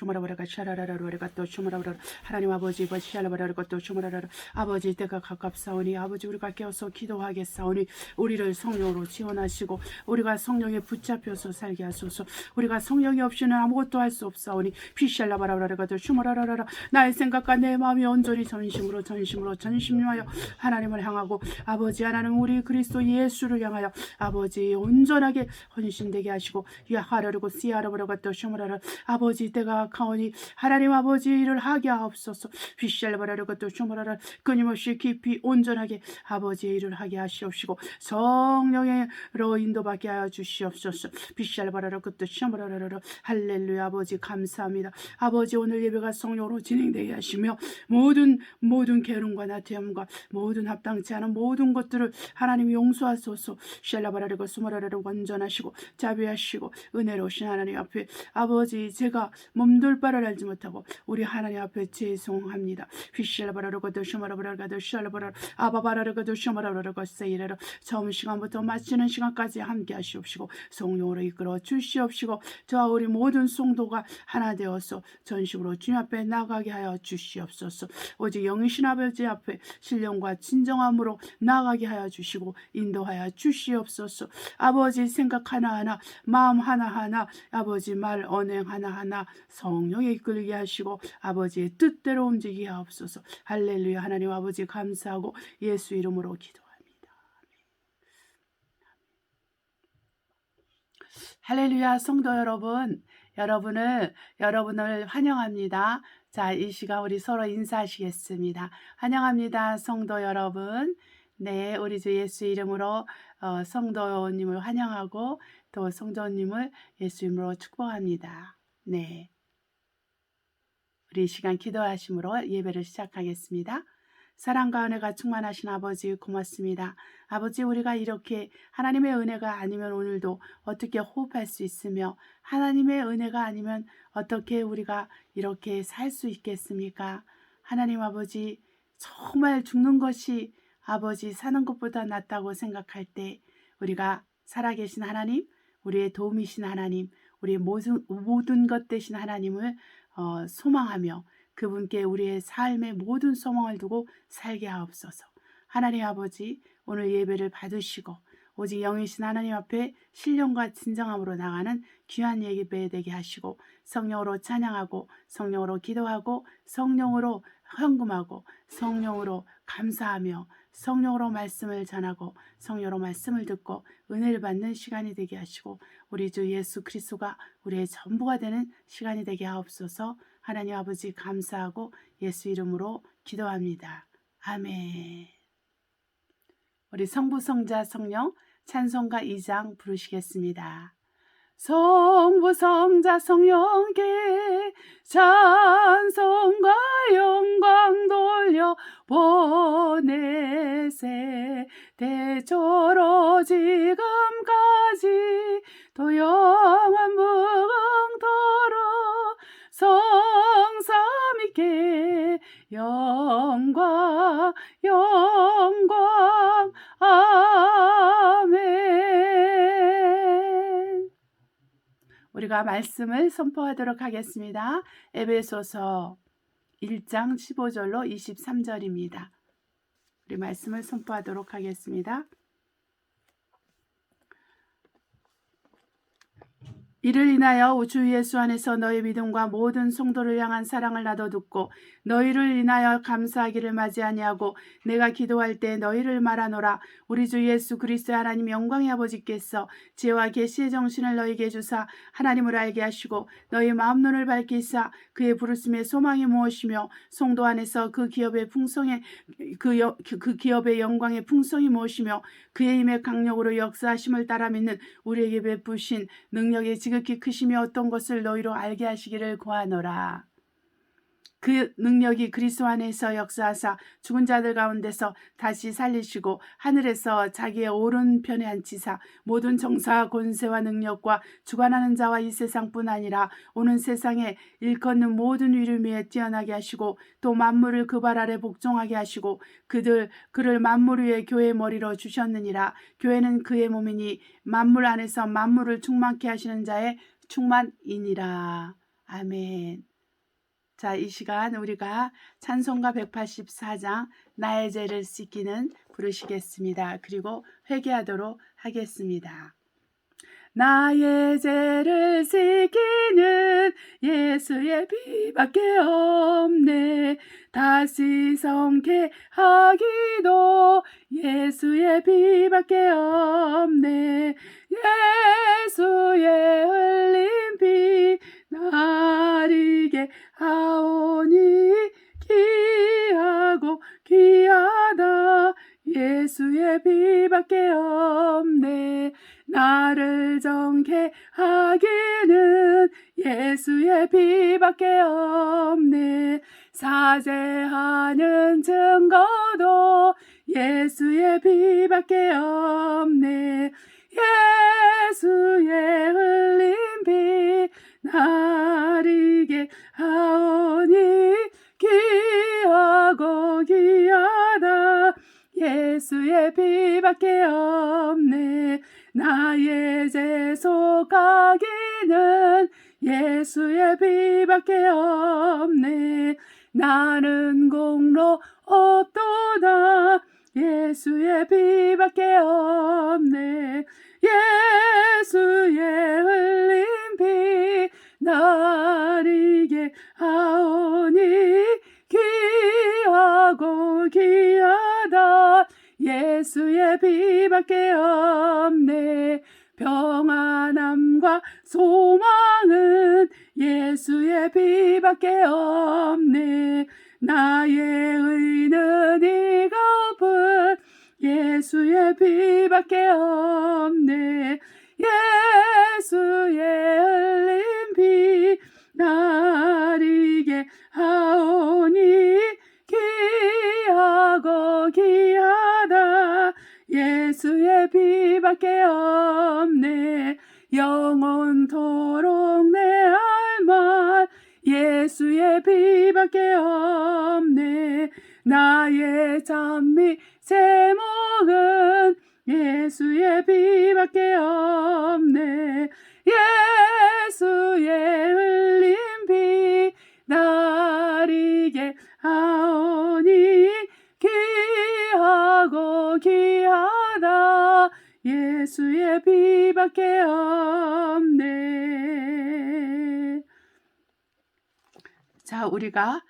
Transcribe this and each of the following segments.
주마라바라가 샤라라라라가 또 주마라바라 하나님 아버지 샤라바라가 또 주마라라 아버지 때가 가깝사오니 아버지 우리가 깨어서 기도하겠사오니 우리를 성령으로 지원하시고 우리가 성령에 붙잡혀서 살게 하소서. 우리가 성령이 없이는 아무것도 할 수 없사오니 피샬라바라바라가 또 주마라라라 나의 생각과 내 마음이 온전히 전심하여 하나님을 향하고 아버지 하나님 우리 그리스도 예수를 향하여 아버지 온전하게 헌신되게 하시고 야하라르고 시아라바라가 또 주마라라 아버지 때가 가오니 하나님 아버지 일을 하게 하옵소서. 휘샬바라르고 또 주마라라 끊임없이 깊이 온전하게 아버지의 일을 하게 하시옵시고 성령으로 인도받게 하여 주시옵소서. 휘샬바라르고 또 주마라라라 할렐루야. 아버지 감사합니다. 아버지 오늘 예배가 성령으로 진행되게 하시며 모든 게으름과 나태함과 모든 합당치 않은 모든 것들을 하나님 용서하소서. 샬라바라르고 수마라라르 완전하시고 자비하시고 은혜로우신 하나님 앞에 아버지 제가 몸둘 바를 알지 못하고 우리 하나님 앞에 죄송합니다. 휘샬바라르고 슈마라바라르고 샬라바라 아바바라르고 슈마라바라르고 세이라르 처음 시간부터 마치는 시간까지 함께 하시옵시고 성령으로 이끌어 주시옵시고 저와 우리 모든 성도가 하나 되어서 전심으로 주님 앞에 나가게 하여 주시옵소서. 오직 영이신 아버지 앞에 신령과 진정함으로 나가게 하여 주시고 인도하여 주시옵소서. 아버지 생각 하나하나 마음 하나하나 아버지 말 언행 하나하나 성령에 이끌게 하시고 아버지의 뜻대로 움직이게 하옵소서. 할렐루야. 하나님 아버지 감사하고 예수 이름으로 기도합니다. 할렐루야. 성도 여러분, 여러분을 환영합니다. 자, 이 시간 우리 서로 인사하시겠습니다. 환영합니다. 성도 여러분. 네, 우리 주 예수 이름으로 성도님을 환영하고 또 성도님을 예수 이름으로 축복합니다. 네, 우리 이 시간 기도하심으로 예배를 시작하겠습니다. 사랑과 은혜가 충만하신 아버지 고맙습니다. 아버지 우리가 이렇게 하나님의 은혜가 아니면 오늘도 어떻게 호흡할 수 있으며 하나님의 은혜가 아니면 어떻게 우리가 이렇게 살 수 있겠습니까? 하나님 아버지 정말 죽는 것이 아버지 사는 것보다 낫다고 생각할 때 우리가 살아계신 하나님, 우리의 도움이신 하나님, 우리의 모든 것 되신 하나님을 소망하며 그분께 우리의 삶의 모든 소망을 두고 살게 하옵소서. 하나님 아버지 오늘 예배를 받으시고 오직 영이신 하나님 앞에 신령과 진정함으로 나가는 귀한 예배 되게 하시고 성령으로 찬양하고 성령으로 기도하고 성령으로 헌금하고 성령으로 감사하며 성령으로 말씀을 전하고 성령으로 말씀을 듣고 은혜를 받는 시간이 되게 하시고 우리 주 예수 그리스도가 우리의 전부가 되는 시간이 되게 하옵소서. 하나님 아버지 감사하고 예수 이름으로 기도합니다. 아멘. 우리 성부 성자 성령 찬송가 2장 부르시겠습니다. 성부 성자 성령께 찬송과 영광 돌려 보내세 대초로 지금까지 또 영원무궁토록 성삼위께 영광 아멘. 우리가 말씀을 선포하도록 하겠습니다. 에베소서 1장 15절로 23절입니다. 우리 말씀을 선포하도록 하겠습니다. 이를 인하여 주 예수 안에서 너희 믿음과 모든 성도를 향한 사랑을 나도 듣고 너희를 인하여 감사하기를 맞이 아니하고 내가 기도할 때 너희를 말하노라. 우리 주 예수 그리스도의 하나님 영광의 아버지께서 지혜와 계시의 정신을 너희에게 주사 하나님을 알게 하시고 너희 마음 눈을 밝히사 그의 부르심의 소망이 무엇이며 성도 안에서 그 기업의 영광의 풍성이 무엇이며 그의 힘의 강력으로 역사하심을 따라 믿는 우리에게 베푸신 능력의 지극히 크심이 어떤 것을 너희로 알게 하시기를 구하노라. 그 능력이 그리스도 안에서 역사하사 죽은 자들 가운데서 다시 살리시고 하늘에서 자기의 오른편에 앉히사 모든 정사와 권세와 능력과 주관하는 자와 이 세상뿐 아니라 오는 세상에 일컫는 모든 이름 위에 뛰어나게 하시고 또 만물을 그 발 아래 복종하게 하시고 그를 만물 위에 교회의 머리로 주셨느니라. 교회는 그의 몸이니 만물 안에서 만물을 충만케 하시는 자의 충만이니라. 아멘. 자, 이 시간 우리가 찬송가 184장 나의 죄를 씻기는 부르시겠습니다. 그리고 회개하도록 하겠습니다. 나의 죄를 씻기는 예수의 피밖에 없네. 다시 성케 하기도 예수의 피밖에 없네. 예수의 흘린 피 나리게 하오니 귀하고 귀하다. 예수의 피밖에 없네. 나를 정케 하기는 예수의 피밖에 없네. 사죄하는 증거도 예수의 피밖에 없네. 예수의 흘린 피 나리게 하오니 귀하고 귀하다. 예수의 피밖에 없네. 나의 죄 속하기는 예수의 피밖에 없네. 나는 공로 없도다. 예수의 피밖에 없네. 예수의 흘린 피 나리게 하오니 귀하고 귀하다. 예수의 피밖에 없네. 평안함과 소망은 예수의 피밖에 없네. 나의 의는 이거분 예수의 피밖에 없네. 예수의 흘린 피 나리게 하오니 귀하고 귀하다. 예수의 피밖에 없네. 영원토록 내 할 말 예수의 피밖에 없네. 나의 찬미 제목은 예수의 피밖에 없네. 예수의 흘린 피 나리게 하오니 귀하고 귀하다. 예수의 피밖에 없네. 자, 우리가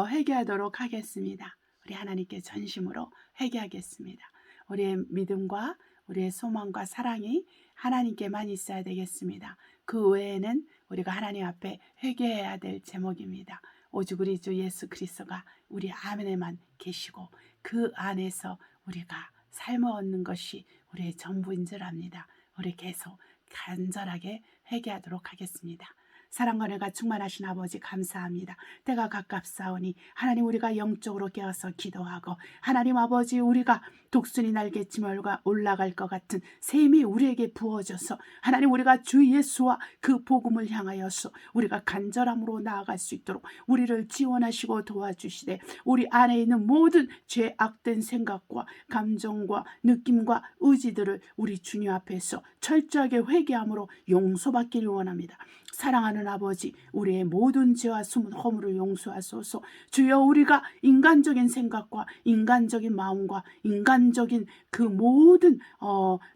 회개하도록 하겠습니다. 우리 하나님께 전심으로 회개하겠습니다. 우리의 믿음과 우리의 소망과 사랑이 하나님께만 있어야 되겠습니다. 그 외에는 우리가 하나님 앞에 회개해야 될 제목입니다. 오직 우리 주 예수 그리스도가 우리 안에만 계시고 그 안에서 우리가 삶을 얻는 것이 우리의 전부인 줄 압니다. 우리 계속 간절하게 회개하도록 하겠습니다. 사랑과 은혜가 충만하신 아버지 감사합니다. 때가 가깝사오니 하나님 우리가 영적으로 깨어서 기도하고 하나님 아버지 우리가 독수리 날개치며 올라갈 것 같은 셈이 우리에게 부어져서 하나님 우리가 주 예수와 그 복음을 향하여서 우리가 간절함으로 나아갈 수 있도록 우리를 지원하시고 도와주시되 우리 안에 있는 모든 죄악된 생각과 감정과 느낌과 의지들을 우리 주님 앞에서 철저하게 회개함으로 용서받기를 원합니다. 사랑하는 아버지 우리의 모든 죄와 숨은 허물을 용서하소서. 주여 우리가 인간적인 생각과 인간적인 마음과 인간적인 그 모든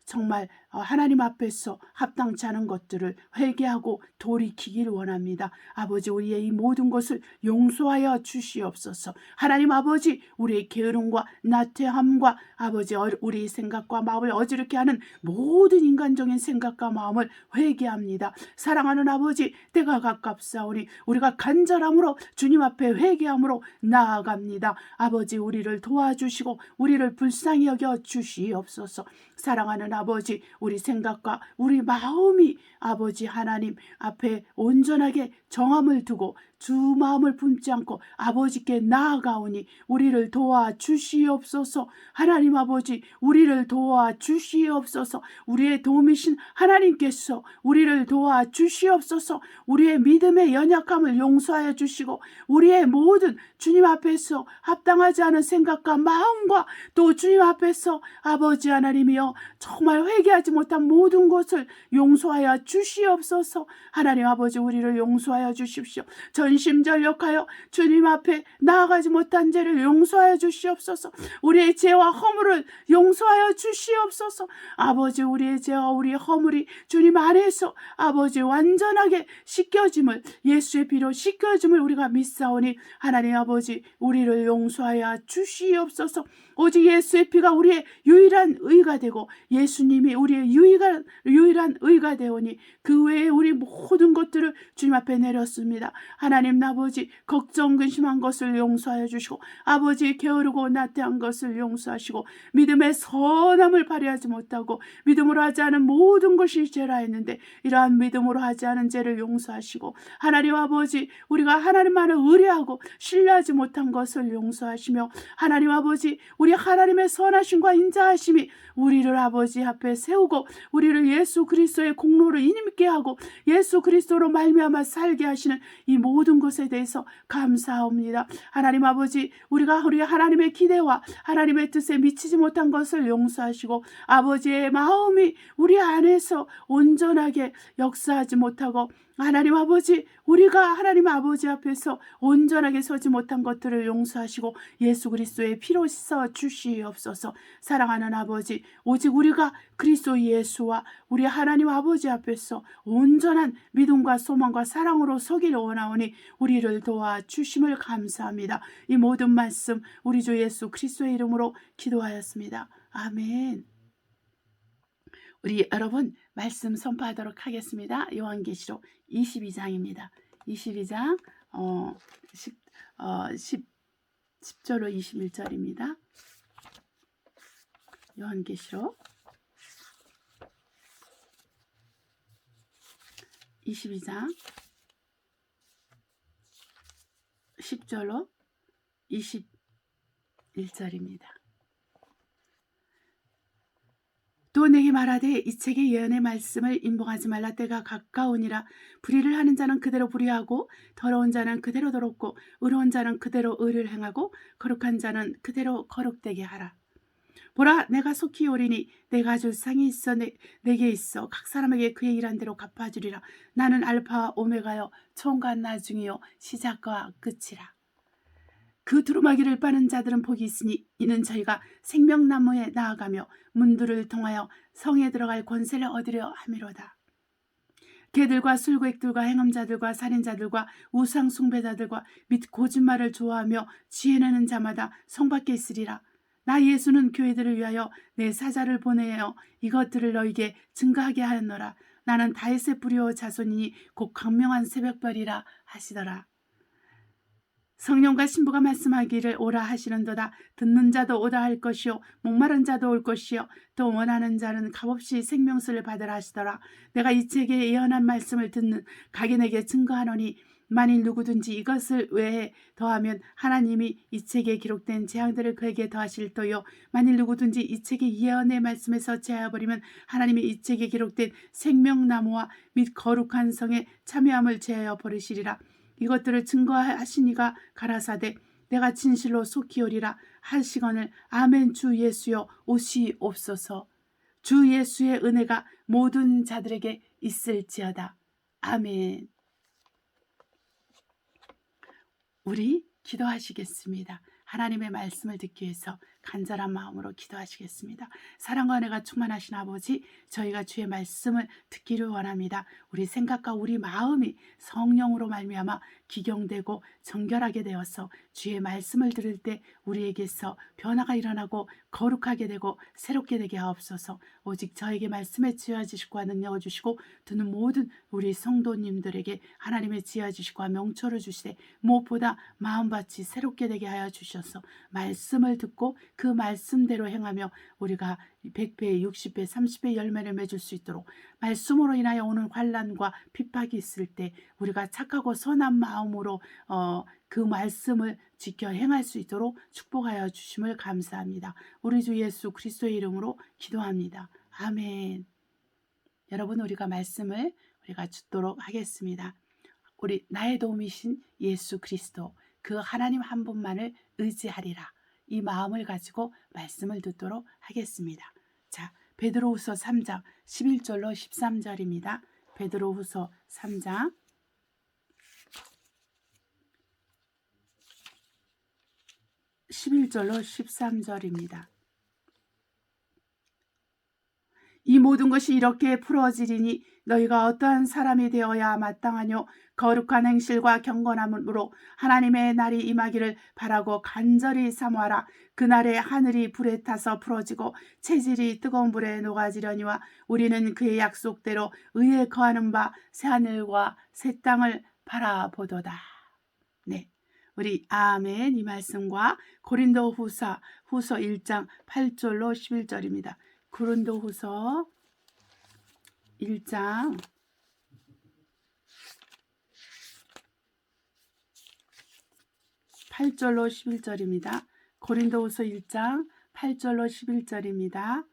정말 하나님 앞에서 합당치 않은 것들을 회개하고 돌이키기를 원합니다. 아버지 우리의 이 모든 것을 용서하여 주시옵소서. 하나님 아버지 우리의 게으름과 나태함과 아버지 우리의 생각과 마음을 어지럽게 하는 모든 인간적인 생각과 마음을 회개합니다. 사랑하는 아버지 때가 가깝사오니 우리가 간절함으로 주님 앞에 회개함으로 나아갑니다. 아버지 우리를 도와주시고 우리를 불쌍히 여겨 주시옵소서. 사랑하는 아버지 우리 생각과 우리 마음이 아버지 하나님 앞에 온전하게 정함을 두고 주 마음을 품지 않고 아버지께 나아가오니 우리를 도와주시옵소서. 하나님 아버지 우리를 도와주시옵소서. 우리의 도움이신 하나님께서 우리를 도와주시옵소서. 주시옵소서. 우리의 믿음의 연약함을 용서하여 주시고 우리의 모든 주님 앞에서 합당하지 않은 생각과 마음과 또 주님 앞에서 아버지 하나님이여 정말 회개하지 못한 모든 것을 용서하여 주시옵소서. 하나님 아버지 우리를 용서하여 주십시오. 전심전력하여 주님 앞에 나아가지 못한 죄를 용서하여 주시옵소서. 우리의 죄와 허물을 용서하여 주시옵소서. 아버지 우리의 죄와 우리의 허물이 주님 안에서 아버지 완전하게 씻겨짐을 예수의 피로 씻겨짐을 우리가 믿사오니 하나님 아버지 우리를 용서하여 주시옵소서. 오직 예수의 피가 우리의 유일한 의가 되고 예수님이 우리의 유일한 의가 되오니 그 외에 우리 모든 것들을 주님 앞에 내렸습니다. 하나님 아버지 걱정 근심한 것을 용서하여 주시고 아버지 게으르고 나태한 것을 용서하시고 믿음의 선함을 발휘하지 못하고 믿음으로 하지 않은 모든 것이 죄라 했는데 이러한 믿음으로 하지 않은 죄를 용서하시고 하나님 아버지 우리가 하나님만을 의뢰하고 신뢰하지 못한 것을 용서하시며 하나님 아버지 우리 하나님의 선하심과 인자하심이 우리를 아버지 앞에 세우고 우리를 예수 그리스도의 공로를 힘있게 하고 예수 그리스도로 말미암아 살게 하시는 이 모든 것에 대해서 감사합니다. 하나님 아버지 우리가 우리 하나님의 기대와 하나님의 뜻에 미치지 못한 것을 용서하시고 아버지의 마음이 우리 안에서 온전하게 역사하지 못하고 하나님 아버지 우리가 하나님 아버지 앞에서 온전하게 서지 못한 것들을 용서하시고 예수 그리스도의 피로 씻어 주시옵소서. 사랑하는 아버지 오직 우리가 그리스도 예수와 우리 하나님 아버지 앞에서 온전한 믿음과 소망과 사랑으로 서기를 원하오니 우리를 도와주심을 감사합니다. 이 모든 말씀 우리 주 예수 그리스도의 이름으로 기도하였습니다. 아멘. 우리 여러분 말씀 선포하도록 하겠습니다. 요한계시록 22장입니다. 22장 10절로 21절입니다. 요한계시록 22장 10절로 21절입니다. 또 내게 말하되 이 책의 예언의 말씀을 임봉하지 말라. 때가 가까우니라. 불의를 하는 자는 그대로 불의하고 더러운 자는 그대로 더럽고 의로운 자는 그대로 의를 행하고 거룩한 자는 그대로 거룩되게 하라. 보라 내가 속히 오리니 내가 줄 상이 있어 내게 있어 각 사람에게 그의 일한 대로 갚아주리라. 나는 알파와 오메가요 처음과 나중이요 시작과 끝이라. 그 두루마기를 빠는 자들은 복이 있으니 이는 저희가 생명나무에 나아가며 문들을 통하여 성에 들어갈 권세를 얻으려 함이로다. 개들과 술객들과 행음자들과 살인자들과 우상 숭배자들과 및 거짓말을 좋아하며 지혜내는 자마다 성 밖에 있으리라. 나 예수는 교회들을 위하여 내 사자를 보내어 이것들을 너에게 증거하게 하였노라. 나는 다윗의 뿌리오 자손이니 곧 광명한 새벽별이라 하시더라. 성령과 신부가 말씀하기를 오라 하시는도다. 듣는 자도 오라 할 것이요 목마른 자도 올 것이요 또 원하는 자는 값없이 생명수를 받으라 하시더라. 내가 이 책에 예언한 말씀을 듣는 각인에게 증거하노니 만일 누구든지 이것을 외에 더하면 하나님이 이 책에 기록된 재앙들을 그에게 더하실 터요 만일 누구든지 이 책의 예언의 말씀에서 제하여버리면 하나님이 이 책에 기록된 생명나무와 및 거룩한 성에 참여함을 제하여 버리시리라. 이것들을 증거하시니가 가라사대 내가 진실로 속히 오리라 하시거늘 아멘. 주 예수여 오시옵소서. 주 예수의 은혜가 모든 자들에게 있을지어다. 아멘. 우리 기도하시겠습니다. 하나님의 말씀을 듣기 위해서 간절한 마음으로 기도하시겠습니다. 사랑과 은혜가 충만하신 아버지, 저희가 주의 말씀을 듣기를 원합니다. 우리 생각과 우리 마음이 성령으로 말미암아 기경되고 정결하게 되어서 주의 말씀을 들을 때 우리에게서 변화가 일어나고 거룩하게 되고 새롭게 되게 하옵소서. 오직 저에게 말씀의 지혜와 지식과 능력을 주시고 듣는 모든 우리 성도님들에게 하나님의 지혜와 지식과 명철을 주시되 무엇보다 마음밭이 새롭게 되게 하여 주셔서 말씀을 듣고 그 말씀대로 행하며 우리가 100배, 60배, 30배 열매를 맺을 수 있도록 말씀으로 인하여 오는 환난과 핍박이 있을 때 우리가 착하고 선한 마음으로 그 말씀을 지켜 행할 수 있도록 축복하여 주심을 감사합니다. 우리 주 예수 그리스도의 이름으로 기도합니다. 아멘. 여러분, 우리가 말씀을 우리가 죽도록 하겠습니다. 우리 나의 도움이신 예수 그리스도 그 하나님 한 분만을 의지하리라. 이 마음을 가지고 말씀을 듣도록 하겠습니다. 자, 베드로후서 3장 11절로 13절입니다. 베드로후서 3장 11절로 13절입니다. 이 모든 것이 이렇게 풀어지리니 너희가 어떠한 사람이 되어야 마땅하뇨. 거룩한 행실과 경건함으로 하나님의 날이 임하기를 바라고 간절히 사모하라. 그날에 하늘이 불에 타서 풀어지고 체질이 뜨거운 불에 녹아지려니와 우리는 그의 약속대로 의에 거하는 바 새하늘과 새 땅을 바라보도다. 네, 우리 아멘 이 말씀과 고린도후서 1장 8절로 11절입니다. 고린도후서 1장 8절로 11절입니다. 고린도후서 1장 8절로 11절입니다.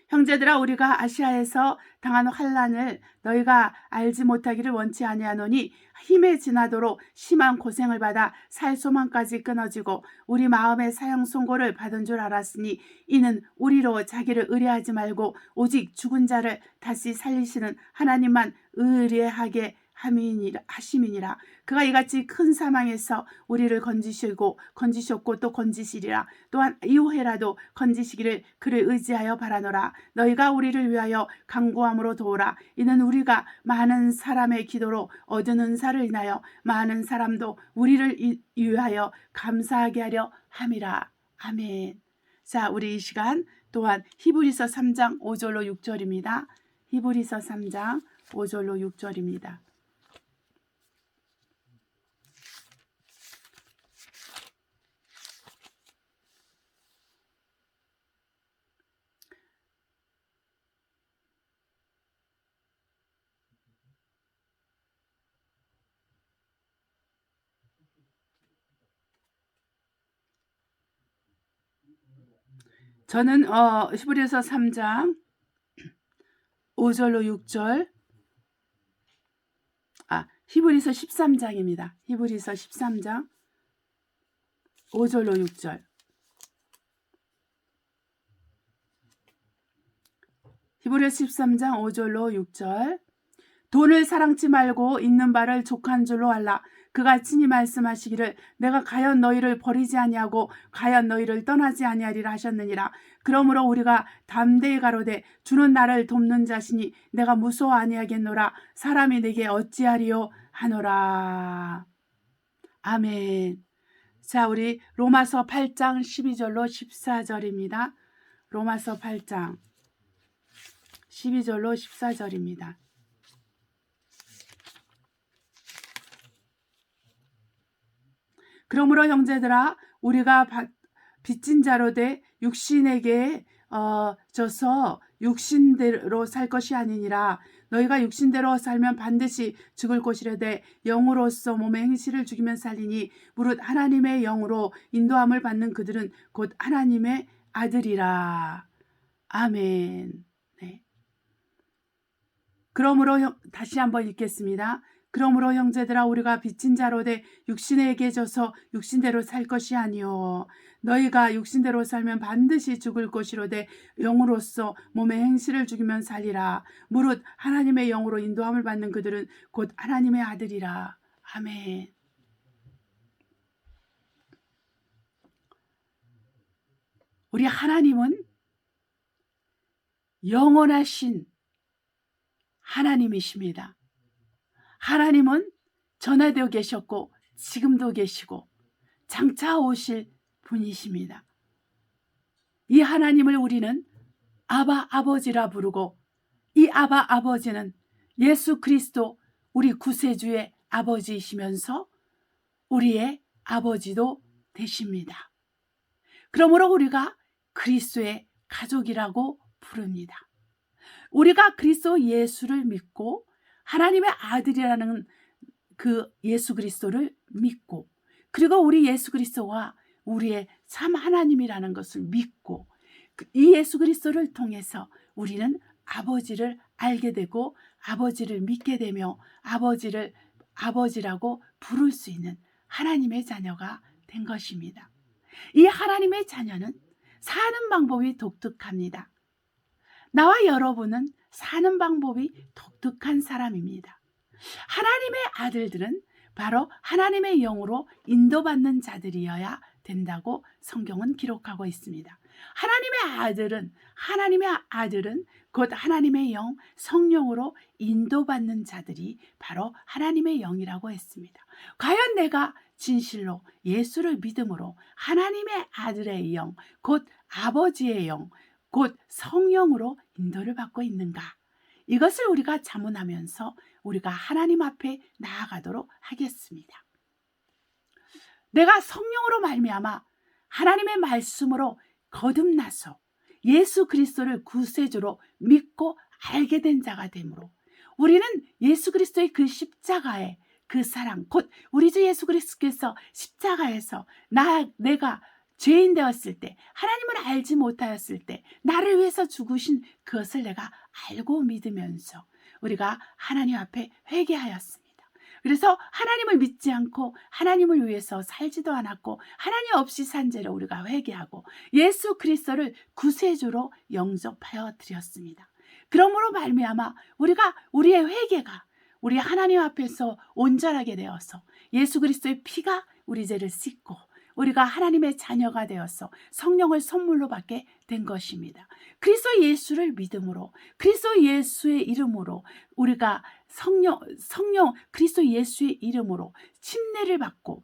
형제들아 우리가 아시아에서 당한 환난을 너희가 알지 못하기를 원치 아니하노니 힘에 지나도록 심한 고생을 받아 살 소망까지 끊어지고 우리 마음의 사형 선고를 받은 줄 알았으니 이는 우리로 자기를 의뢰하지 말고 오직 죽은 자를 다시 살리시는 하나님만 의뢰하게 하심이니라. 그가 이같이 큰 사망에서 우리를 건지셨고 또 건지시리라. 또한 이후에라도 건지시기를 그를 의지하여 바라노라. 너희가 우리를 위하여 간구함으로 도우라. 이는 우리가 많은 사람의 기도로 얻은 은사를 인하여 많은 사람도 우리를 위하여 감사하게 하려 함이라. 아멘. 자, 우리 이 시간 또한 히브리서 3장 5절로 6절입니다. 히브리서 3장 5절로 6절입니다. 저는 히브리서 3장 5절로 6절 히브리서 13장입니다. 히브리서 13장 5절로 6절 히브리서 13장 5절로 6절 돈을 사랑치 말고 있는 바를 족한 줄로 알라. 그가 친히 말씀하시기를 내가 과연 너희를 버리지 아니하고 과연 너희를 떠나지 아니하리라 하셨느니라. 그러므로 우리가 담대히 가로되 주는 나를 돕는 자시니 내가 무서워 아니하겠노라. 사람이 내게 어찌하리요 하노라. 아멘. 자, 우리 로마서 8장 12절로 14절입니다. 로마서 8장 12절로 14절입니다. 그러므로 형제들아 우리가 빚진 자로 돼 육신에게 져서 육신대로 살 것이 아니니라. 너희가 육신대로 살면 반드시 죽을 것이라되 영으로서 몸의 행실을 죽이면 살리니 무릇 하나님의 영으로 인도함을 받는 그들은 곧 하나님의 아들이라. 아멘. 네. 그러므로 다시 한번 읽겠습니다. 그러므로 형제들아 우리가 빚진 자로 돼 육신에게 져서 육신대로 살 것이 아니요 너희가 육신대로 살면 반드시 죽을 것이로되 영으로서 몸의 행실을 죽이면 살리라. 무릇 하나님의 영으로 인도함을 받는 그들은 곧 하나님의 아들이라. 아멘. 우리 하나님은 영원하신 하나님이십니다. 하나님은 전에도 계셨고 지금도 계시고 장차 오실 분이십니다. 이 하나님을 우리는 아바 아버지라 부르고 이 아바 아버지는 예수 그리스도 우리 구세주의 아버지이시면서 우리의 아버지도 되십니다. 그러므로 우리가 그리스도의 가족이라고 부릅니다. 우리가 그리스도 예수를 믿고 하나님의 아들이라는 그 예수 그리스도를 믿고 그리고 우리 예수 그리스도와 우리의 참 하나님이라는 것을 믿고 이 예수 그리스도를 통해서 우리는 아버지를 알게 되고 아버지를 믿게 되며 아버지를 아버지라고 부를 수 있는 하나님의 자녀가 된 것입니다. 이 하나님의 자녀는 사는 방법이 독특합니다. 나와 여러분은 사는 방법이 독특한 사람입니다. 하나님의 아들들은 바로 하나님의 영으로 인도받는 자들이어야 된다고 성경은 기록하고 있습니다. 하나님의 아들은 곧 하나님의 영, 성령으로 인도받는 자들이 바로 하나님의 영이라고 했습니다. 과연 내가 진실로 예수를 믿음으로 하나님의 아들의 영, 곧 아버지의 영, 곧 성령으로 인도를 받고 있는가? 이것을 우리가 자문하면서 우리가 하나님 앞에 나아가도록 하겠습니다. 내가 성령으로 말미암아 하나님의 말씀으로 거듭나서 예수 그리스도를 구세주로 믿고 알게 된 자가 되므로 우리는 예수 그리스도의 그 십자가의 그 사랑, 곧 우리 주 예수 그리스도께서 십자가에서 내가 죄인 되었을 때, 하나님을 알지 못하였을 때 나를 위해서 죽으신 그것을 내가 알고 믿으면서 우리가 하나님 앞에 회개하였습니다. 그래서 하나님을 믿지 않고 하나님을 위해서 살지도 않았고 하나님 없이 산 죄를 우리가 회개하고 예수 그리스도를 구세주로 영접하여 드렸습니다. 그러므로 말미암아 우리가 우리의 회개가 우리 하나님 앞에서 온전하게 되어서 예수 그리스도의 피가 우리 죄를 씻고 우리가 하나님의 자녀가 되어서 성령을 선물로 받게 된 것입니다. 그리스도 예수를 믿음으로 그리스도 예수의 이름으로 우리가 성령 그리스도 예수의 이름으로 침례를 받고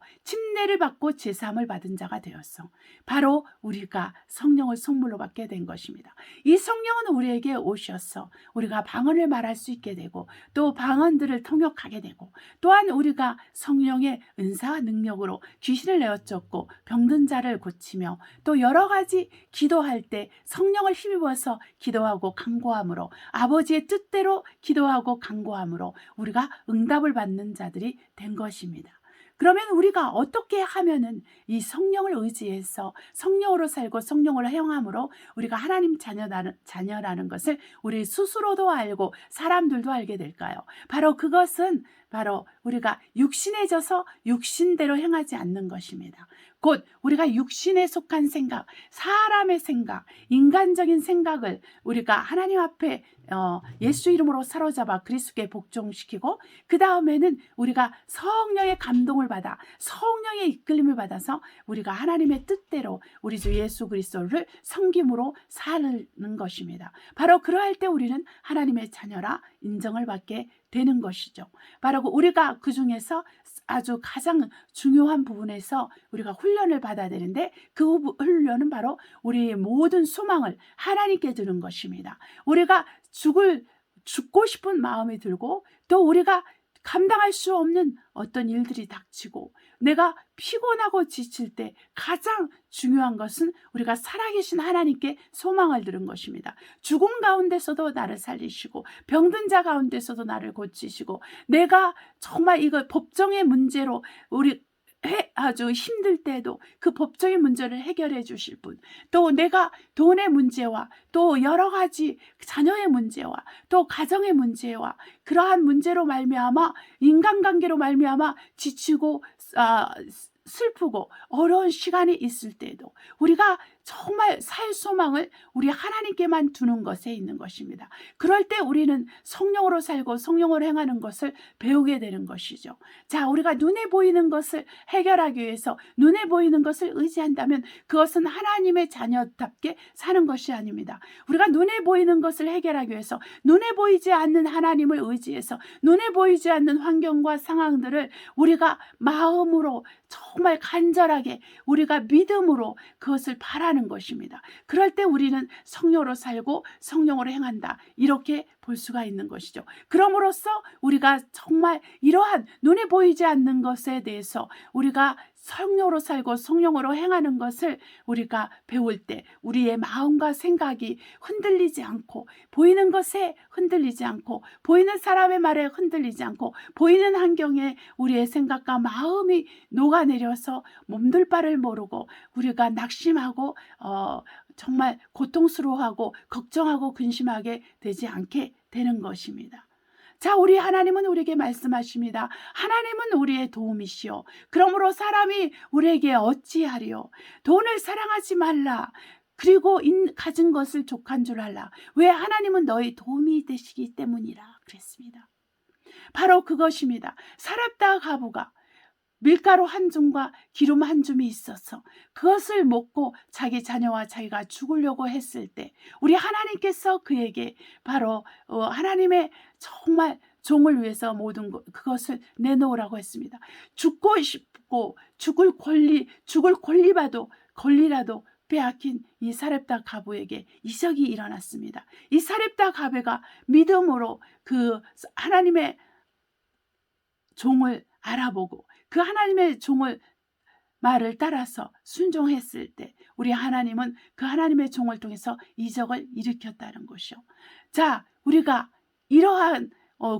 제사함을 받은 자가 되었어. 바로 우리가 성령을 선물로 받게 된 것입니다. 이 성령은 우리에게 오셔서 우리가 방언을 말할 수 있게 되고 또 방언들을 통역하게 되고 또한 우리가 성령의 은사와 능력으로 귀신을 내어쫓고 병든 자를 고치며 또 여러 가지 기도할 때 성령을 힘입어서 기도하고 간구함으로 아버지의 뜻대로 기도하고 간구함으로 우리가 응답을 받는 자들이 된 것입니다. 그러면 우리가 어떻게 하면은 이 성령을 의지해서 성령으로 살고 성령으로 행함으로 우리가 하나님 자녀라는 것을 우리 스스로도 알고 사람들도 알게 될까요? 바로 그것은 바로 우리가 육신에 져서 육신대로 행하지 않는 것입니다. 곧 우리가 육신에 속한 생각, 사람의 생각, 인간적인 생각을 우리가 하나님 앞에 예수 이름으로 사로잡아 그리스도께 복종시키고 그 다음에는 우리가 성령의 감동을 받아 성령의 이끌림을 받아서 우리가 하나님의 뜻대로 우리 주 예수 그리스도를 섬김으로 사는 것입니다. 바로 그러할 때 우리는 하나님의 자녀라 인정을 받게 되는 것이죠. 바로 우리가 그 중에서 아주 가장 중요한 부분에서 우리가 훈련을 받아야 되는데 그 훈련은 바로 우리의 모든 소망을 하나님께 주는 것입니다. 우리가 죽고 싶은 마음이 들고 또 우리가 감당할 수 없는 어떤 일들이 닥치고 내가 피곤하고 지칠 때 가장 중요한 것은 우리가 살아계신 하나님께 소망을 드는 것입니다. 죽음 가운데서도 나를 살리시고 병든 자 가운데서도 나를 고치시고 내가 정말 이거 법정의 문제로 우리 아주 힘들 때도 그 법적인 문제를 해결해 주실 분, 또 내가 돈의 문제와 또 여러 가지 자녀의 문제와 또 가정의 문제와 그러한 문제로 말미암아 인간관계로 말미암아 지치고 슬프고 어려운 시간이 있을 때에도 우리가 정말 살 소망을 우리 하나님께만 두는 것에 있는 것입니다. 그럴 때 우리는 성령으로 살고 성령으로 행하는 것을 배우게 되는 것이죠. 자, 우리가 눈에 보이는 것을 해결하기 위해서 눈에 보이는 것을 의지한다면 그것은 하나님의 자녀답게 사는 것이 아닙니다. 우리가 눈에 보이는 것을 해결하기 위해서 눈에 보이지 않는 하나님을 의지해서 눈에 보이지 않는 환경과 상황들을 우리가 마음으로 정말 간절하게 우리가 믿음으로 그것을 바라는 것입니다. 그럴 때 우리는 성령으로 살고 성령으로 행한다. 이렇게 볼 수가 있는 것이죠. 그럼으로써 우리가 정말 이러한 눈에 보이지 않는 것에 대해서 우리가 성령으로 살고 성령으로 행하는 것을 우리가 배울 때 우리의 마음과 생각이 흔들리지 않고 보이는 것에 흔들리지 않고 보이는 사람의 말에 흔들리지 않고 보이는 환경에 우리의 생각과 마음이 녹아내려서 몸둘 바를 모르고 우리가 낙심하고 정말 고통스러워하고 걱정하고 근심하게 되지 않게 되는 것입니다. 자, 우리 하나님은 우리에게 말씀하십니다. 하나님은 우리의 도움이시오. 그러므로 사람이 우리에게 어찌하리요? 돈을 사랑하지 말라. 그리고 가진 것을 족한 줄 알라. 왜? 하나님은 너의 도움이 되시기 때문이라 그랬습니다. 바로 그것입니다. 사렙다 과부가 밀가루 한 줌과 기름 한 줌이 있어서 그것을 먹고 자기 자녀와 자기가 죽으려고 했을 때 우리 하나님께서 그에게 바로 하나님의 정말 종을 위해서 모든 그것을 내놓으라고 했습니다. 죽고 싶고 죽을 권리라도 빼앗긴 이 사렙다 과부에게 이적이 일어났습니다. 이 사렙다 과부가 믿음으로 그 하나님의 종을 알아보고 그 하나님의 종을 말을 따라서 순종했을 때 우리 하나님은 그 하나님의 종을 통해서 이적을 일으켰다는 것이요. 자, 우리가 이러한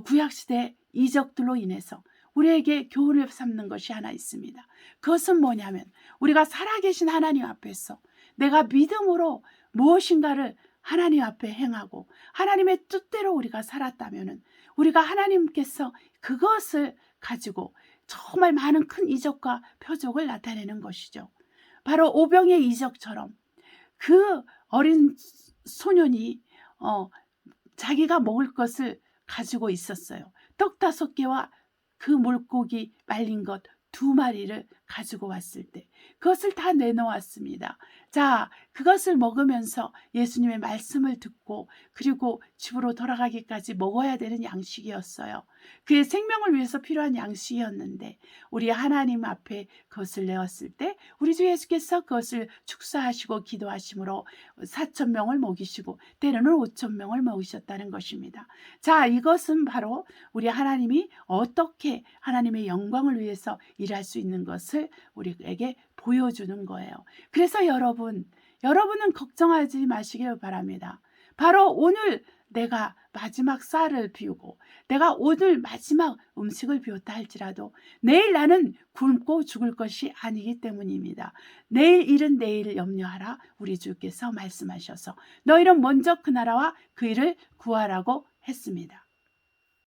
구약시대 이적들로 인해서 우리에게 교훈을 삼는 것이 하나 있습니다. 그것은 뭐냐면 우리가 살아계신 하나님 앞에서 내가 믿음으로 무엇인가를 하나님 앞에 행하고 하나님의 뜻대로 우리가 살았다면 우리가 하나님께서 그것을 가지고 정말 많은 큰 이적과 표적을 나타내는 것이죠. 바로 오병의 이적처럼 그 어린 소년이 자기가 먹을 것을 가지고 있었어요. 떡 5개와 그 물고기 말린 것 2마리를 가지고 왔을 때 그것을 다 내놓았습니다. 자, 그것을 먹으면서 예수님의 말씀을 듣고 그리고 집으로 돌아가기까지 먹어야 되는 양식이었어요. 그의 생명을 위해서 필요한 양식이었는데 우리 하나님 앞에 그것을 내었을 때 우리 주 예수께서 그것을 축사하시고 기도하심으로 4,000명을 먹이시고 때로는 5,000명을 먹이셨다는 것입니다. 자, 이것은 바로 우리 하나님이 어떻게 하나님의 영광을 위해서 일할 수 있는 것을 우리에게 보여주는 거예요. 그래서 여러분은 걱정하지 마시길 바랍니다. 바로 오늘 내가 마지막 쌀을 비우고 내가 오늘 마지막 음식을 비웠다 할지라도 내일 나는 굶고 죽을 것이 아니기 때문입니다. 내일 일은 내일 염려하라 우리 주께서 말씀하셔서 너희는 먼저 그 나라와 그 일을 구하라고 했습니다.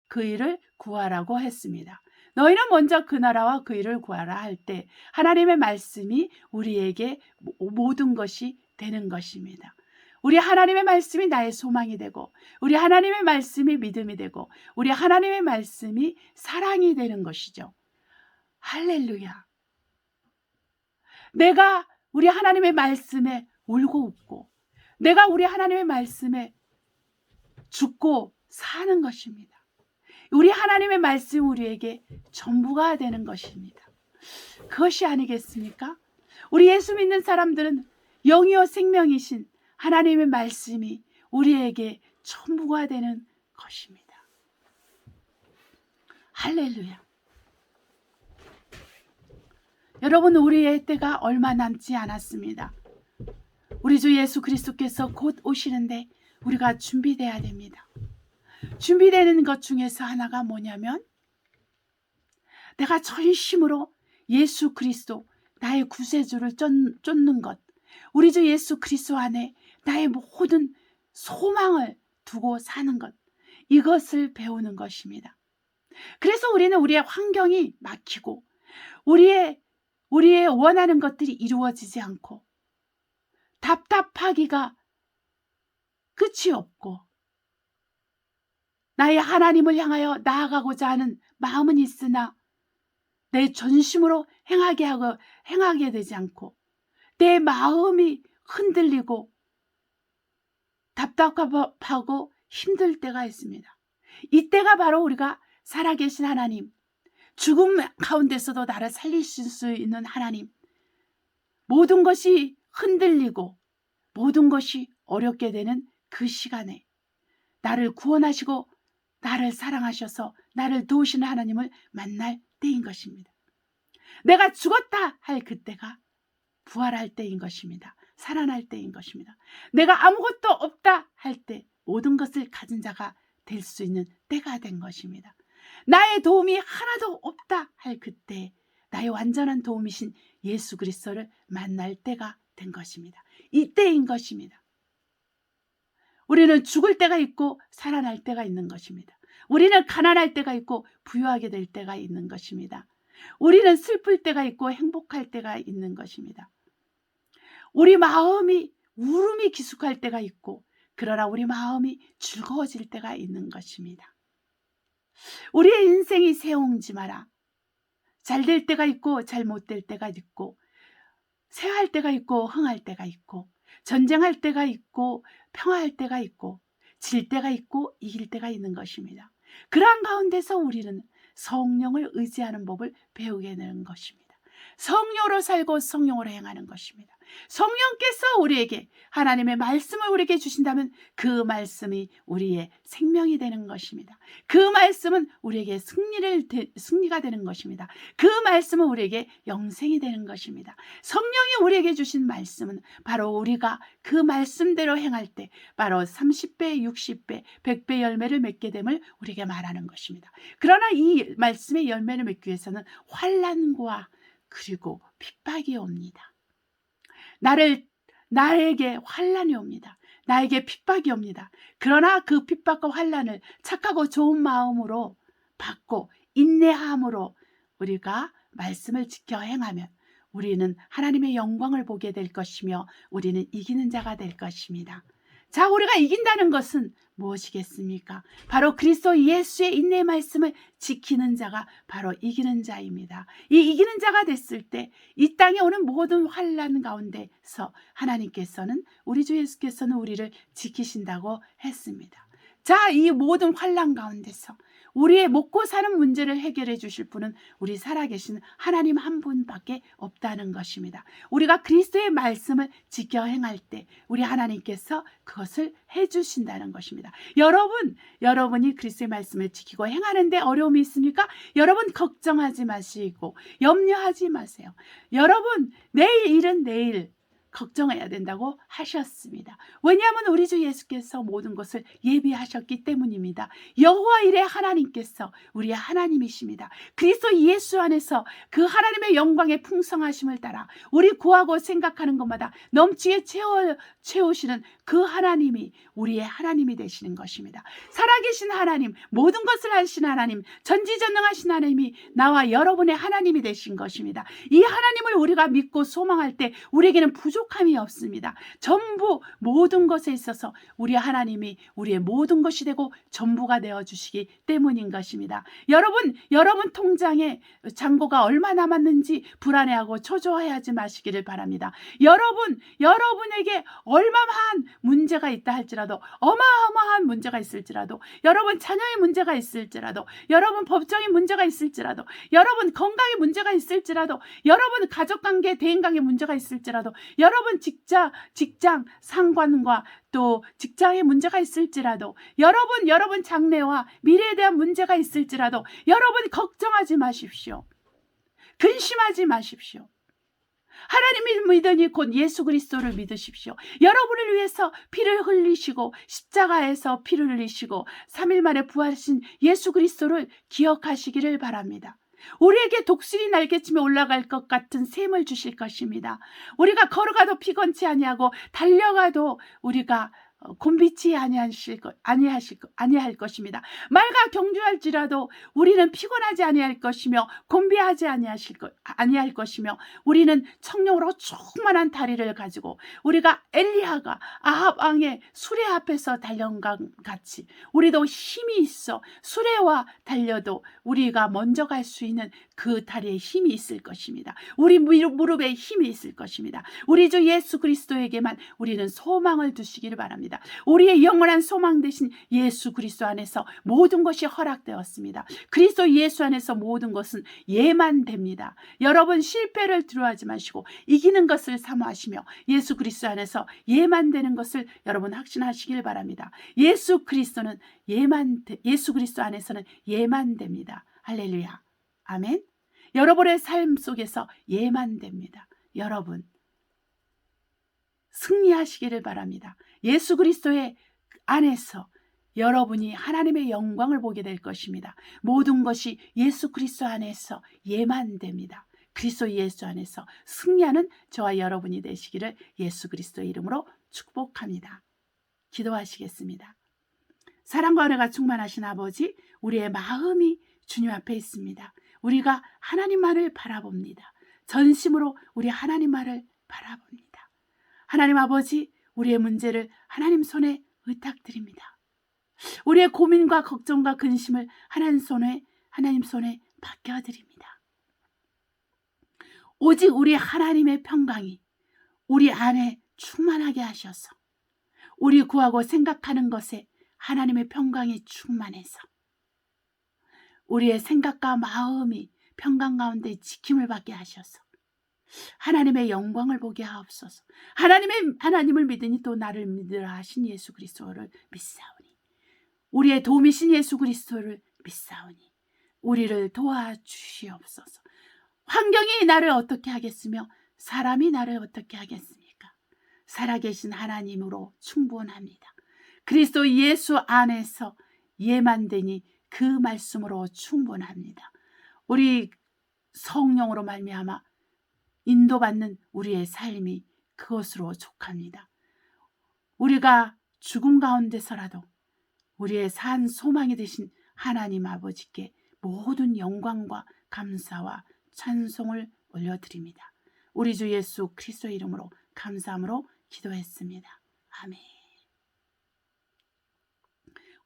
그 일을 구하라고 했습니다. 너희는 먼저 그 나라와 그 일을 구하라 할 때 하나님의 말씀이 우리에게 모든 것이 되는 것입니다. 우리 하나님의 말씀이 나의 소망이 되고 우리 하나님의 말씀이 믿음이 되고 우리 하나님의 말씀이 사랑이 되는 것이죠. 할렐루야. 내가 우리 하나님의 말씀에 울고 웃고 내가 우리 하나님의 말씀에 죽고 사는 것입니다. 우리 하나님의 말씀 우리에게 전부가 되는 것입니다. 그것이 아니겠습니까? 우리 예수 믿는 사람들은 영이요 생명이신 하나님의 말씀이 우리에게 전부가 되는 것입니다. 할렐루야. 여러분, 우리의 때가 얼마 남지 않았습니다. 우리 주 예수 그리스도께서 곧 오시는데 우리가 준비돼야 됩니다. 준비되는 것 중에서 하나가 뭐냐면 내가 전심으로 예수 그리스도 나의 구세주를 쫓는 것, 우리 주 예수 그리스도 안에 나의 모든 소망을 두고 사는 것, 이것을 배우는 것입니다. 그래서 우리는 우리의 환경이 막히고 우리의 원하는 것들이 이루어지지 않고 답답하기가 끝이 없고 나의 하나님을 향하여 나아가고자 하는 마음은 있으나 내 전심으로 행하게 되지 않고 내 마음이 흔들리고 답답하고 힘들 때가 있습니다. 이때가 바로 우리가 살아계신 하나님, 죽음 가운데서도 나를 살리실 수 있는 하나님, 모든 것이 흔들리고 모든 것이 어렵게 되는 그 시간에 나를 구원하시고 나를 사랑하셔서 나를 도우시는 하나님을 만날 때인 것입니다. 내가 죽었다 할 그때가 부활할 때인 것입니다. 살아날 때인 것입니다. 내가 아무것도 없다 할 때 모든 것을 가진 자가 될 수 있는 때가 된 것입니다. 나의 도움이 하나도 없다 할 그때 나의 완전한 도움이신 예수 그리스도를 만날 때가 된 것입니다. 이때인 것입니다. 우리는 죽을 때가 있고 살아날 때가 있는 것입니다. 우리는 가난할 때가 있고 부유하게 될 때가 있는 것입니다. 우리는 슬플 때가 있고 행복할 때가 있는 것입니다. 우리 마음이 울음이 기숙할 때가 있고 그러나 우리 마음이 즐거워질 때가 있는 것입니다. 우리의 인생이 새옹지마라. 잘 될 때가 있고 잘 못 될 때가 있고 쇠할 때가 있고 흥할 때가 있고 전쟁할 때가 있고 평화할 때가 있고 질 때가 있고 이길 때가 있는 것입니다. 그러한 가운데서 우리는 성령을 의지하는 법을 배우게 되는 것입니다. 성령으로 살고 성령으로 행하는 것입니다. 성령께서 우리에게 하나님의 말씀을 우리에게 주신다면 그 말씀이 우리의 생명이 되는 것입니다. 그 말씀은 우리에게 승리가 되는 것입니다. 그 말씀은 우리에게 영생이 되는 것입니다. 성령이 우리에게 주신 말씀은 바로 우리가 그 말씀대로 행할 때 바로 30배, 60배, 100배 열매를 맺게 됨을 우리에게 말하는 것입니다. 그러나 이 말씀의 열매를 맺기 위해서는 환난과 그리고 핍박이 옵니다. 나에게 환난이 옵니다. 나에게 핍박이 옵니다. 그러나 그 핍박과 환난을 착하고 좋은 마음으로 받고 인내함으로 우리가 말씀을 지켜 행하면 우리는 하나님의 영광을 보게 될 것이며 우리는 이기는 자가 될 것입니다. 자, 우리가 이긴다는 것은 무엇이겠습니까? 바로 그리스도 예수의 인내의 말씀을 지키는 자가 바로 이기는 자입니다. 이 이기는 자가 됐을 때 이 땅에 오는 모든 환난 가운데서 하나님께서는 우리 주 예수께서는 우리를 지키신다고 했습니다. 자, 이 모든 환난 가운데서 우리의 먹고 사는 문제를 해결해 주실 분은 우리 살아계신 하나님 한 분밖에 없다는 것입니다. 우리가 그리스도의 말씀을 지켜 행할 때 우리 하나님께서 그것을 해주신다는 것입니다. 여러분이 그리스도의 말씀을 지키고 행하는데 어려움이 있습니까? 여러분 걱정하지 마시고 염려하지 마세요. 여러분 내일 일은 내일 걱정해야 된다고 하셨습니다. 왜냐하면 우리 주 예수께서 모든 것을 예비하셨기 때문입니다. 여호와 일의 하나님께서 우리의 하나님이십니다. 그리스도 예수 안에서 그 하나님의 영광의 풍성하심을 따라 우리 구하고 생각하는 것마다 넘치게 채우시는 그 하나님이 우리의 하나님이 되시는 것입니다. 살아계신 하나님, 모든 것을 하신 하나님, 전지전능하신 하나님이 나와 여러분의 하나님이 되신 것입니다. 이 하나님을 우리가 믿고 소망할 때 우리에게는 부족함이 없습니다. 전부 모든 것에 있어서 우리 하나님이 우리의 모든 것이 되고 전부가 되어주시기 때문인 것입니다. 여러분 통장에 잔고가 얼마 남았는지 불안해하고 초조해하지 마시기를 바랍니다. 여러분에게 얼마만 문제가 있다 할지라도 어마어마한 문제가 있을지라도 여러분 자녀의 문제가 있을지라도 여러분 법적인 문제가 있을지라도 여러분 건강의 문제가 있을지라도 여러분 가족관계 대인관계 문제가 있을지라도 여러분 직장 상관과 또 직장에 문제가 있을지라도 여러분 장래와 미래에 대한 문제가 있을지라도 여러분 걱정하지 마십시오. 근심하지 마십시오. 하나님을 믿으니 곧 예수 그리스도를 믿으십시오. 여러분을 위해서 피를 흘리시고 십자가에서 피를 흘리시고 3일 만에 부활하신 예수 그리스도를 기억하시기를 바랍니다. 우리에게 독수리 날개치며 올라갈 것 같은 셈을 주실 것입니다. 우리가 걸어가도 피곤치 아니하고 달려가도 우리가 곤비치 아니할 것입니다. 말과 경주할지라도 우리는 피곤하지 아니할 것이며 곤비하지 아니할 것이며 우리는 청룡으로 충만한 다리를 가지고 우리가 엘리야가 아합 왕의 수레 앞에서 달려온 것 같이 우리도 힘이 있어 수레와 달려도 우리가 먼저 갈 수 있는 그 다리에 힘이 있을 것입니다. 우리 무릎에 힘이 있을 것입니다. 우리 주 예수 그리스도에게만 우리는 소망을 두시기를 바랍니다. 우리의 영원한 소망 되신 예수 그리스도 안에서 모든 것이 허락되었습니다. 그리스도 예수 안에서 모든 것은 예만 됩니다. 여러분 실패를 두려워하지 마시고 이기는 것을 사모하시며 예수 그리스도 안에서 예만 되는 것을 여러분 확신하시길 바랍니다. 예수 그리스도 안에서는 예만 됩니다. 할렐루야. 아멘. 여러분의 삶 속에서 예만 됩니다. 여러분 승리하시기를 바랍니다. 예수 그리스도의 안에서 여러분이 하나님의 영광을 보게 될 것입니다. 모든 것이 예수 그리스도 안에서 예만 됩니다. 그리스도 예수 안에서 승리하는 저와 여러분이 되시기를 예수 그리스도의 이름으로 축복합니다. 기도하시겠습니다. 사랑과 은혜가 충만하신 아버지, 우리의 마음이 주님 앞에 있습니다. 우리가 하나님만을 바라봅니다. 전심으로 우리 하나님만을 바라봅니다. 하나님 아버지, 우리의 문제를 하나님 손에 의탁드립니다. 우리의 고민과 걱정과 근심을 하나님 손에 맡겨드립니다. 오직 우리 하나님의 평강이 우리 안에 충만하게 하셔서 우리 구하고 생각하는 것에 하나님의 평강이 충만해서 우리의 생각과 마음이 평강 가운데 지킴을 받게 하셔서 하나님의 영광을 보게 하옵소서. 하나님을 믿으니 또 나를 믿으라 하신 예수 그리스도를 믿사오니, 우리의 도움이신 예수 그리스도를 믿사오니 우리를 도와주시옵소서. 환경이 나를 어떻게 하겠으며 사람이 나를 어떻게 하겠습니까? 살아계신 하나님으로 충분합니다. 그리스도 예수 안에서 예만 되니 그 말씀으로 충분합니다. 우리 성령으로 말미암아 인도받는 우리의 삶이 그것으로 족합니다. 우리가 죽음 가운데서라도 우리의 산 소망이 되신 하나님 아버지께 모든 영광과 감사와 찬송을 올려드립니다. 우리 주 예수 그리스도의 이름으로 감사함으로 기도했습니다. 아멘.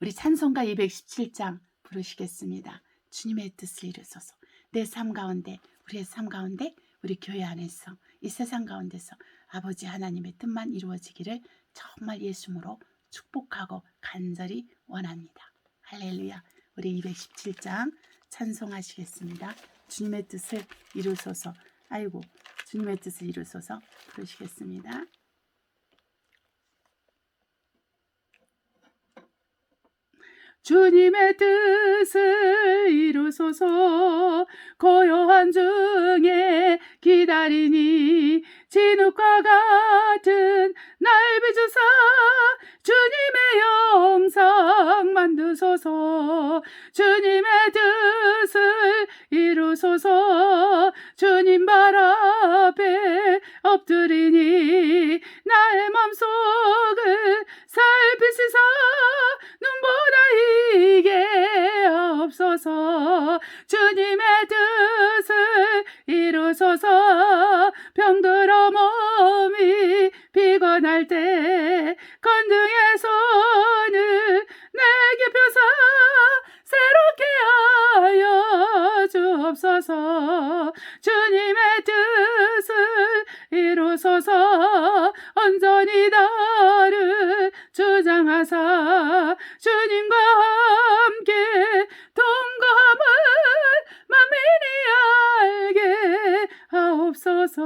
우리 찬송가 217장 부르시겠습니다. 주님의 뜻을 이루소서. 내 삶 가운데, 우리의 삶 가운데, 우리 교회 안에서, 이 세상 가운데서 아버지 하나님의 뜻만 이루어지기를 정말 예수님으로 축복하고 간절히 원합니다. 할렐루야. 우리 217장 찬송하시겠습니다. 주님의 뜻을 이루소서. 아이고, 주님의 뜻을 이루소서 부르시겠습니다. 주님의 뜻을 이루소서. 고요한 중에 기다리니 진흙과 같은 날 빚으사 주님의 영상 만드소서. 주님의 뜻을 이루소서. 주님 발 앞에 엎드리니 나의 맘속을 살피시사 눈보다 이게 없어서. 주님의 뜻을 이루소서. 병들어 몸이 피곤할 때 건등의 손을 내게 펴사 새롭게 하여 주옵소서. 주님의 뜻을 이루소서. 온전히 나를 주장하사 주님과 함께 동거함을 만민이 알게 하옵소서.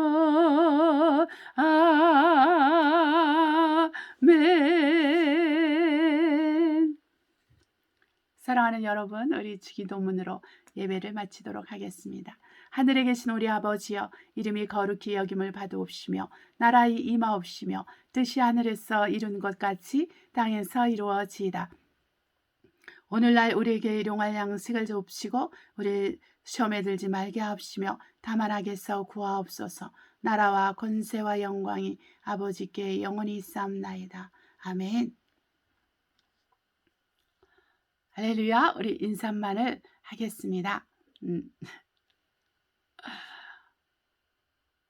아멘. 사랑하는 여러분, 우리 기도문으로 예배를 마치도록 하겠습니다. 하늘에 계신 우리 아버지여, 이름이 거룩히 여김을 받으옵시며 나라의 임하옵시며 뜻이 하늘에서 이룬 것 같이 땅에서 이루어지이다. 오늘날 우리에게 일용할 양식을 주옵시고 우리 시험에 들지 말게 하옵시며 다만 악에서 구하옵소서. 나라와 권세와 영광이 아버지께 영원히 있사옵나이다. 아멘. 할렐루야. 우리 인사만을 하겠습니다.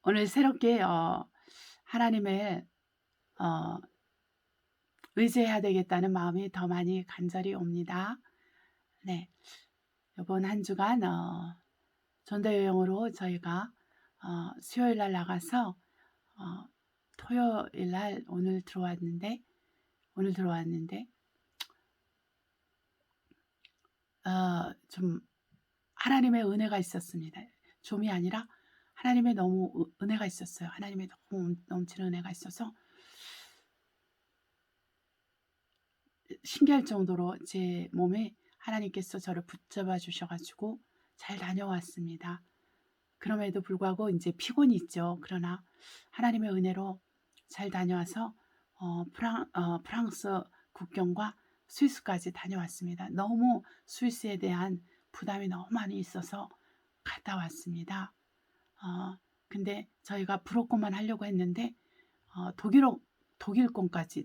오늘 새롭게 하나님을 의지해야 되겠다는 마음이 더 많이 간절히 옵니다. 네, 이번 한 주간 전도 여행으로 저희가 수요일 날 나가서 토요일 날 오늘 들어왔는데 좀 하나님의 은혜가 있었습니다. 좀이 아니라 하나님의 너무 은혜가 있었어요. 하나님의 너무 넘치는 은혜가 있어서 신기할 정도로 제 몸에 하나님께서 저를 붙잡아 주셔가지고 잘 다녀왔습니다. 그럼에도 불구하고 이제 피곤이 있죠. 그러나 하나님의 은혜로 잘 다녀와서 프랑스 국경과 스위스까지 다녀왔습니다. 너무 스위스에 대한 부담이 너무 많이 있어서 갔다 왔습니다. 근데 저희가 브로커만 하려고 했는데 독일어권까지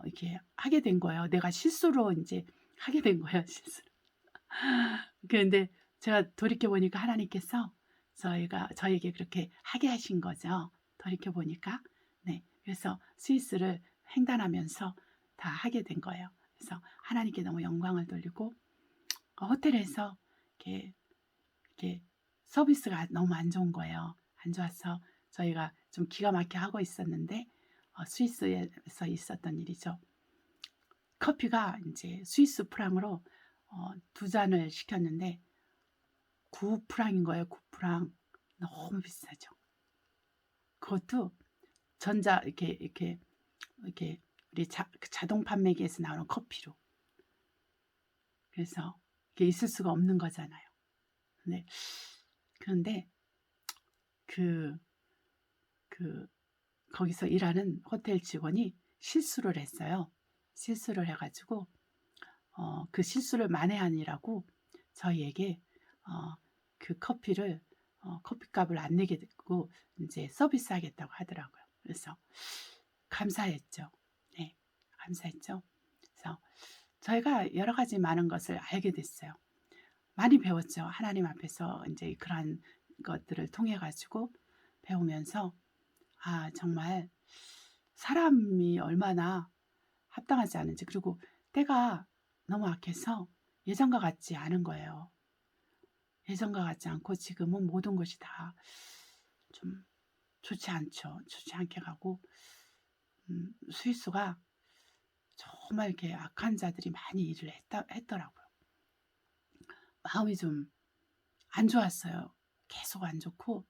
이렇게 하게 된 거예요. 내가 실수로 이제 하게 된 거예요, 실수로. 그런데 제가 돌이켜 보니까 하나님께서 저에게 그렇게 하게 하신 거죠. 돌이켜 보니까. 네. 그래서 스위스를 횡단하면서 다 하게 된 거예요. 그래서 하나님께 너무 영광을 돌리고 호텔에서 이렇게 서비스가 너무 안 좋은 거예요. 안 좋아서 저희가 좀 기가 막히게 하고 있었는데 스위스에서 있었던 일이죠. 커피가 이제 스위스 프랑으로 2잔을 시켰는데 9프랑인 거예요. 9프랑. 너무 비싸죠. 그것도 이렇게 우리 자동 판매기에서 나오는 커피로. 그래서 이게 있을 수가 없는 거잖아요. 그런데 그 거기서 일하는 호텔 직원이 실수를 했어요. 실수를 해가지고 그 실수를 만회하느라고 저희에게 그 커피를 커피값을 안 내게 됐고 이제 서비스하겠다고 하더라고요. 그래서 감사했죠. 네, 감사했죠. 그래서 저희가 여러 가지 많은 것을 알게 됐어요. 많이 배웠죠. 하나님 앞에서 이제 그러한 것들을 통해 가지고 배우면서 정말 사람이 얼마나 합당하지 않은지, 그리고 때가 너무 악해서 예전과 같지 않은 거예요. 예전과 같지 않고 지금은 모든 것이 다 좀 좋지 않죠. 좋지 않게 가고 스위스가 정말 이렇게 악한 자들이 많이 일을 했더라고요. 마음이 좀 안 좋았어요. 계속 안 좋고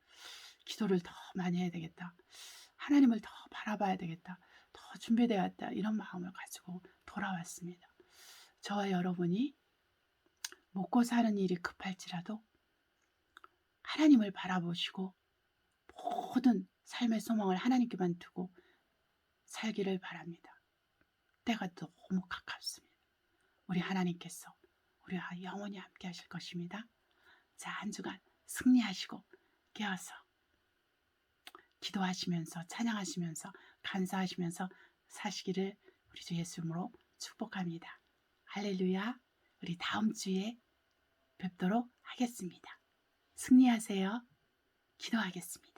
기도를 더 많이 해야 되겠다. 하나님을 더 바라봐야 되겠다. 더 준비되었다. 이런 마음을 가지고 돌아왔습니다. 저와 여러분이 먹고 사는 일이 급할지라도 하나님을 바라보시고 모든 삶의 소망을 하나님께만 두고 살기를 바랍니다. 때가 너무 가깝습니다. 우리 하나님께서 우리와 영원히 함께 하실 것입니다. 자, 한 주간 승리하시고 깨어서 기도하시면서 찬양하시면서 감사하시면서 사시기를 우리 주 예수님으로 축복합니다. 할렐루야. 우리 다음 주에 뵙도록 하겠습니다. 승리하세요. 기도하겠습니다.